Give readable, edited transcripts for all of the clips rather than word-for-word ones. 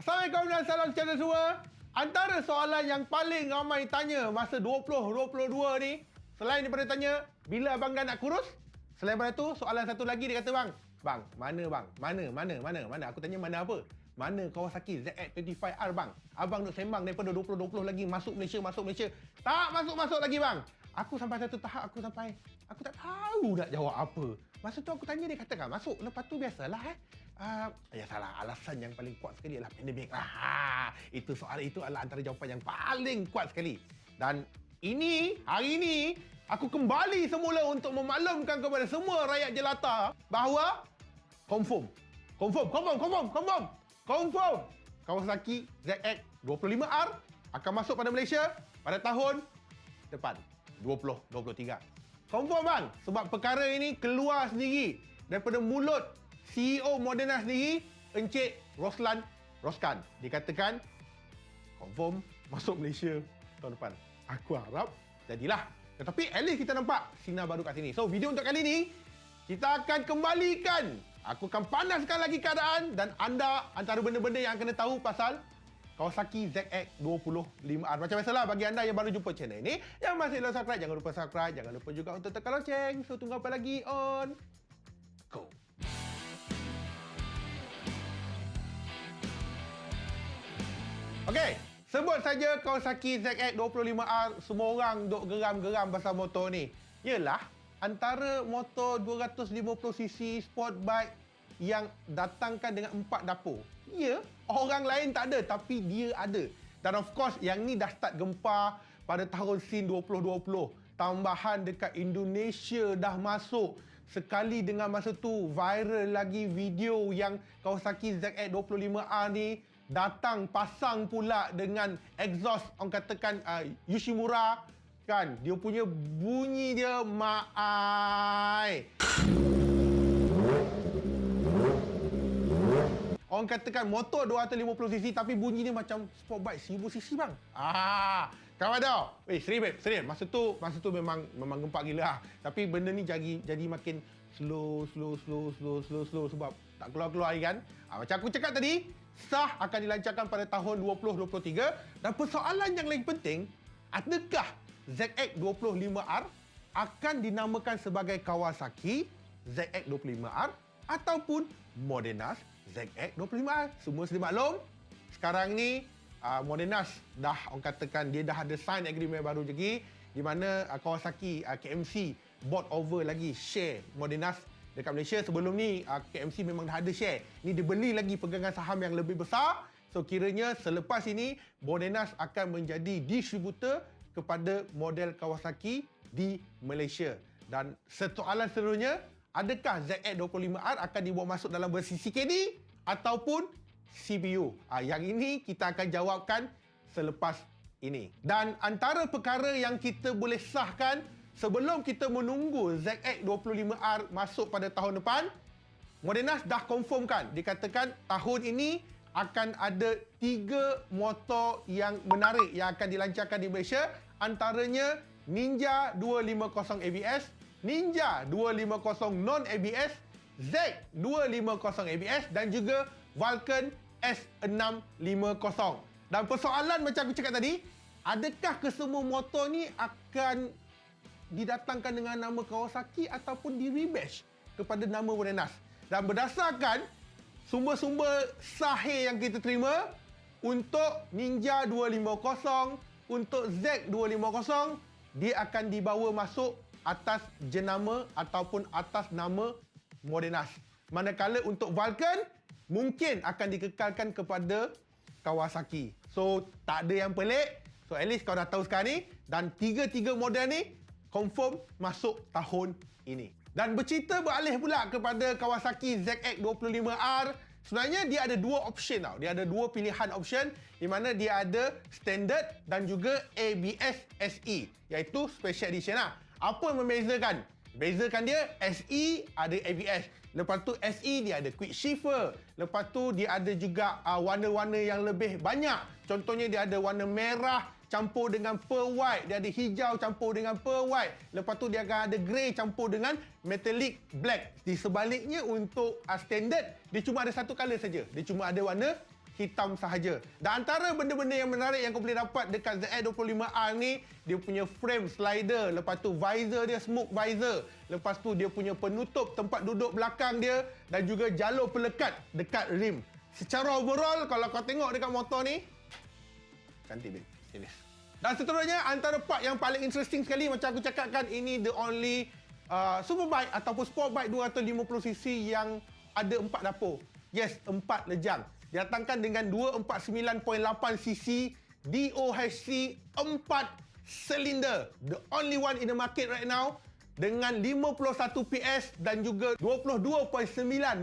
Assalamualaikum dan salam sejahtera semua. Antara soalan yang paling ramai tanya masa 2022 ni, selain daripada tanya, bila abang Dan nak kurus? Selain daripada tu, soalan satu lagi dia kata, Bang, mana bang? Mana? Aku tanya mana apa? Mana Kawasaki ZX25R bang? Abang duk sembang daripada 2020 lagi masuk Malaysia. Tak masuk lagi bang. Aku sampai satu tahap aku tak tahu nak jawab apa. Masa tu aku tanya dia katakan masuk. Lepas tu biasalah ya salah, alasan yang paling kuat sekali adalah pandemik. Itu soalan itu adalah antara jawapan yang paling kuat sekali. Dan hari ini aku kembali semula untuk memaklumkan kepada semua rakyat jelata bahawa confirm Kawasaki ZX25R akan masuk pada Malaysia pada tahun depan 2023. Confirm bang, sebab perkara ini keluar sendiri daripada mulut CEO Moderna sendiri, Encik Roskan. Dikatakan confirm masuk Malaysia tahun depan. Aku harap jadilah. Tetapi at least kita nampak sinar baru kat sini. So video untuk kali ni kita akan kembalikan. Aku akan panaskan lagi keadaan dan anda antara benda-benda yang kena tahu pasal Kawasaki ZX25R. Macam biasalah bagi anda yang baru jumpa channel ini, yang masih belum subscribe, jangan lupa subscribe. Jangan lupa juga untuk tekan lonceng. So tunggu apa lagi? On go. Okey, sebut saja Kawasaki ZX25R, semua orang duk geram-geram pasal motor ni. Yalah, antara motor 250cc sport bike yang datangkan dengan 4 dapur. Ya, orang lain tak ada tapi dia ada. Dan of course yang ni dah start gempar pada tahun SEAN 2020. Tambahan dekat Indonesia dah masuk. Sekali dengan masa tu viral lagi video yang Kawasaki ZX25R ni datang pasang pula dengan exhaust orang katakan Yoshimura kan. Dia punya bunyi dia maai. Orang katakan motor 250cc tapi bunyi dia macam sport bike 1000cc bang. Kawan dah. Serius. Masa tu memang gempak gila lah. Tapi benda ni jadi makin slow sebab tak keluar kan. Macam aku cakap tadi, sah akan dilancarkan pada tahun 2023 dan persoalan yang lagi penting, adakah ZX25R akan dinamakan sebagai Kawasaki ZX25R ataupun Moderna ZX25R. Semua sudah maklum. Sekarang ni Moderna dah orang katakan dia dah ada sign agreement baru lagi di mana Kawasaki KMC bought over lagi share Moderna dekat Malaysia. Sebelum ni KMC memang dah ada share. Ni dia beli lagi pegangan saham yang lebih besar. So kiranya selepas ini Moderna akan menjadi distributor kepada model Kawasaki di Malaysia. Dan soalan seterusnya, adakah ZX25R akan dibawa masuk dalam versi CKD ataupun CPU? Yang ini kita akan jawabkan selepas ini. Dan antara perkara yang kita boleh sahkan sebelum kita menunggu ZX25R masuk pada tahun depan, Moderna dah confirmkan. Dikatakan tahun ini akan ada 3 motor yang menarik yang akan dilancarkan di Malaysia. Antaranya Ninja 250 ABS, Ninja 250 non-ABS, Z250 ABS dan juga Vulcan S650. Dan persoalan macam aku cakap tadi, adakah kesemua motor ni akan didatangkan dengan nama Kawasaki ataupun di-rebatch kepada nama Moderna? Dan berdasarkan sumber-sumber sahih yang kita terima, untuk Ninja 250, untuk Z250, dia akan dibawa masuk atas jenama ataupun atas nama Moderna. Manakala untuk Vulcan mungkin akan dikekalkan kepada Kawasaki. So tak ada yang pelik. So at least kau dah tahu sekarang ni. Dan tiga model ni confirm masuk tahun ini. Dan bercerita beralih pula kepada Kawasaki ZX25R. Sebenarnya dia ada 2 option tau. Dia ada 2 pilihan option di mana dia ada standard dan juga ABS SE, iaitu special edition lah. Apa yang membezakan? Bezakan dia, SE ada ABS. Lepas tu SE dia ada quick shifter. Lepas tu dia ada juga warna-warna yang lebih banyak. Contohnya dia ada warna merah campur dengan pearl white. Dia ada hijau campur dengan pearl white. Lepas tu dia akan ada grey campur dengan metallic black. Di sebaliknya untuk standard, dia cuma ada satu color saja. Dia cuma ada warna hitam sahaja. Dan antara benda-benda yang menarik yang kau boleh dapat dekat ZX25R ni, dia punya frame slider, lepas tu visor dia smoke visor, lepas tu dia punya penutup tempat duduk belakang dia dan juga jalur pelekat dekat rim. Secara overall, kalau kau tengok dekat motor ni, cantik babe. Serius. Dan seterusnya, antara part yang paling interesting sekali, macam aku cakapkan, ini the only superbike ataupun sportbike 250cc yang ada 4 dapur. Yes, 4 lejang. Didatangkan dengan 249.8cc DOHC 4 silinder. The only one in the market right now dengan 51 PS dan juga 22.9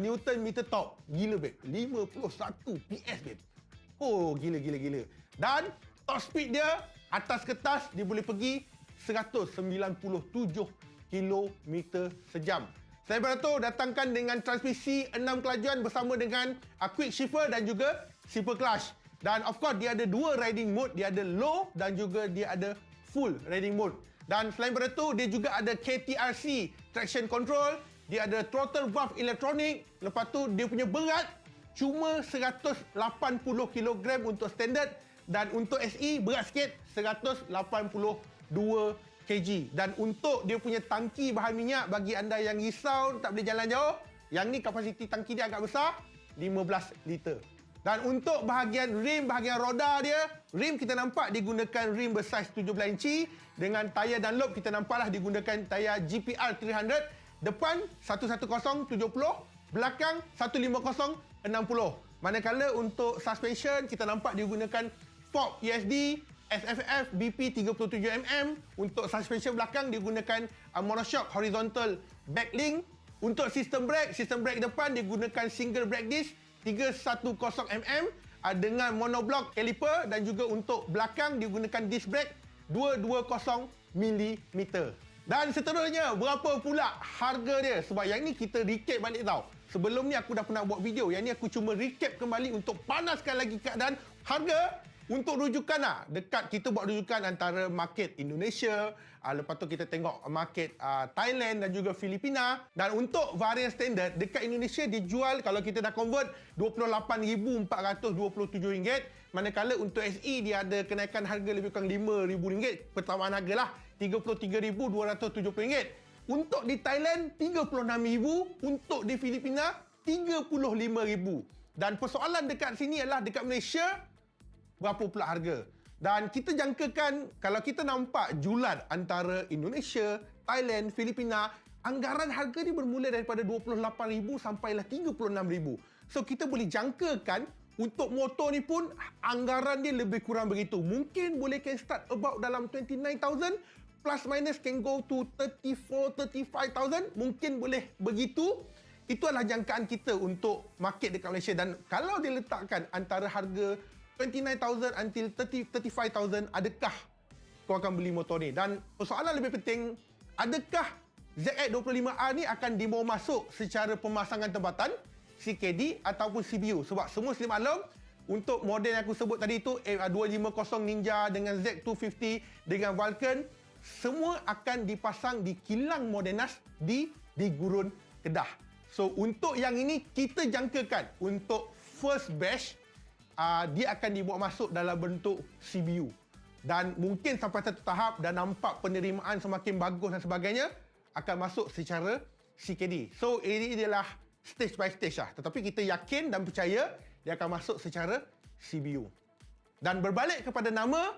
Nm torque. Gila babe. 51 PS babe. Oh, gila. Dan top speed dia atas kertas dia boleh pergi 197 km sejam. Selain daripada itu, datangkan dengan transmisi 6 kelajuan bersama dengan quick shifter dan juga super clutch. Dan of course, dia ada 2 riding mode. Dia ada low dan juga dia ada full riding mode. Dan selain daripada itu, dia juga ada KTRC traction control. Dia ada throttle valve elektronik. Lepas tu, dia punya berat cuma 180 kg untuk standard. Dan untuk SE, berat sikit, 182 kg. Dan untuk dia punya tangki bahan minyak, bagi anda yang risau tak boleh jalan jauh, yang ni kapasiti tangki dia agak besar, 15 liter. Dan untuk bahagian rim, bahagian roda dia, rim kita nampak digunakan rim bersaiz 17 inci. Dengan tayar Dunlop kita nampaklah digunakan tayar GPR 300. Depan 110/70, belakang 150/60. Manakala untuk suspension kita nampak digunakan Fox ESD SFF BP 37mm. Untuk suspension belakang digunakan monoshock horizontal backlink. Untuk sistem brake depan digunakan single brake disc 310mm dengan monoblock caliper, dan juga untuk belakang digunakan disc brake 220mm. Dan seterusnya, berapa pula harga dia? Sebab yang ni kita recap balik tau. Sebelum ni aku dah pernah buat video. Yang ni aku cuma recap kembali untuk panaskan lagi keadaan harga. Untuk rujukan lah, dekat kita buat rujukan antara market Indonesia, lepas tu kita tengok market Thailand dan juga Filipina. Dan untuk varian standard, dekat Indonesia dijual, kalau kita dah convert, RM28,427. Manakala untuk SE dia ada kenaikan harga lebih kurang RM5,000. Pertambahan harga lah, RM33,270. Untuk di Thailand, RM36,000. Untuk di Filipina, RM35,000. Dan persoalan dekat sini adalah dekat Malaysia, berapa pula harga? Dan kita jangkakan kalau kita nampak julat antara Indonesia, Thailand, Filipina, anggaran harga ni bermula daripada RM28,000 sampailah RM36,000. So kita boleh jangkakan untuk motor ni pun anggaran dia lebih kurang begitu. Mungkin boleh can start about dalam 29,000, plus minus can go to 34,000, 35,000, mungkin boleh begitu. Itu adalah jangkaan kita untuk market dekat Malaysia. Dan kalau dia letakkan antara harga 29,000 until 35,000, adakah kau akan beli motor ni? Dan persoalan lebih penting, adakah ZX25R ni akan dibawa masuk secara pemasangan tempatan, CKD ataupun CBU? Sebab semua sedia maklum, untuk model yang aku sebut tadi tu, 250 Ninja dengan Z250 dengan Vulcan, semua akan dipasang di kilang Modenas di Gurun, Kedah. So untuk yang ini, kita jangkakan untuk first batch, dia akan dibawa masuk dalam bentuk CBU. Dan mungkin sampai satu tahap dan nampak penerimaan semakin bagus dan sebagainya, akan masuk secara CKD. So ini adalah stage by stage lah. Tetapi kita yakin dan percaya dia akan masuk secara CBU. Dan berbalik kepada nama,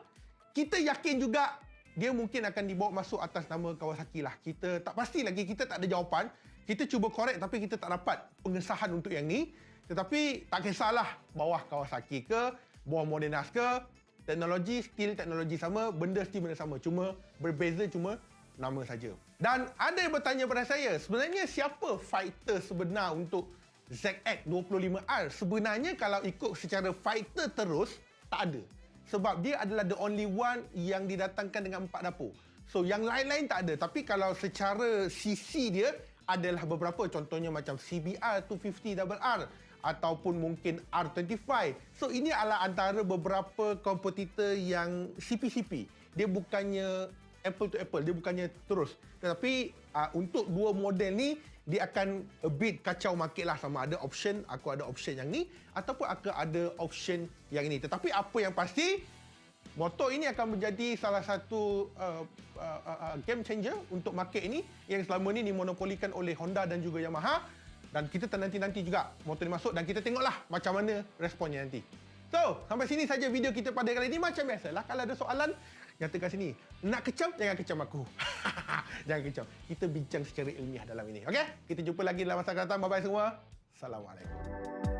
kita yakin juga dia mungkin akan dibawa masuk atas nama Kawasaki lah. Kita tak pasti lagi, kita tak ada jawapan. Kita cuba korek tapi kita tak dapat pengesahan untuk yang ni. Tetapi tak kisahlah, bawah Kawasaki ke, bawah Modenas ke, teknologi still teknologi sama, benda still benda sama. Cuma berbeza cuma nama saja. Dan ada yang bertanya pada saya, sebenarnya siapa fighter sebenar untuk ZX25R? Sebenarnya kalau ikut secara fighter terus, tak ada. Sebab dia adalah the only one yang didatangkan dengan 4 dapur. So yang lain-lain tak ada. Tapi kalau secara CC dia, adalah beberapa, contohnya macam CBR 250RR ataupun mungkin R25. So ini adalah antara beberapa kompetitor yang CP-CP. Dia bukannya apple to apple, dia bukannya terus. Tetapi untuk dua model ni, dia akan a bit kacau market lah, sama ada option, aku ada option yang ni ataupun aku ada option yang ini. Tetapi apa yang pasti, motor ini akan menjadi salah satu game changer untuk market ini yang selama ni dimonopolikan oleh Honda dan juga Yamaha. Dan kita nanti-nanti juga motor ni masuk dan kita tengoklah macam mana responnya nanti. So, sampai sini saja video kita pada kali ini. Macam biasalah, kalau ada soalan, nyata kat sini. Nak kecam, jangan kecam aku. Jangan kecam. Kita bincang secara ilmiah dalam ini. Okey? Kita jumpa lagi dalam masa akan datang. Bye-bye semua. Assalamualaikum.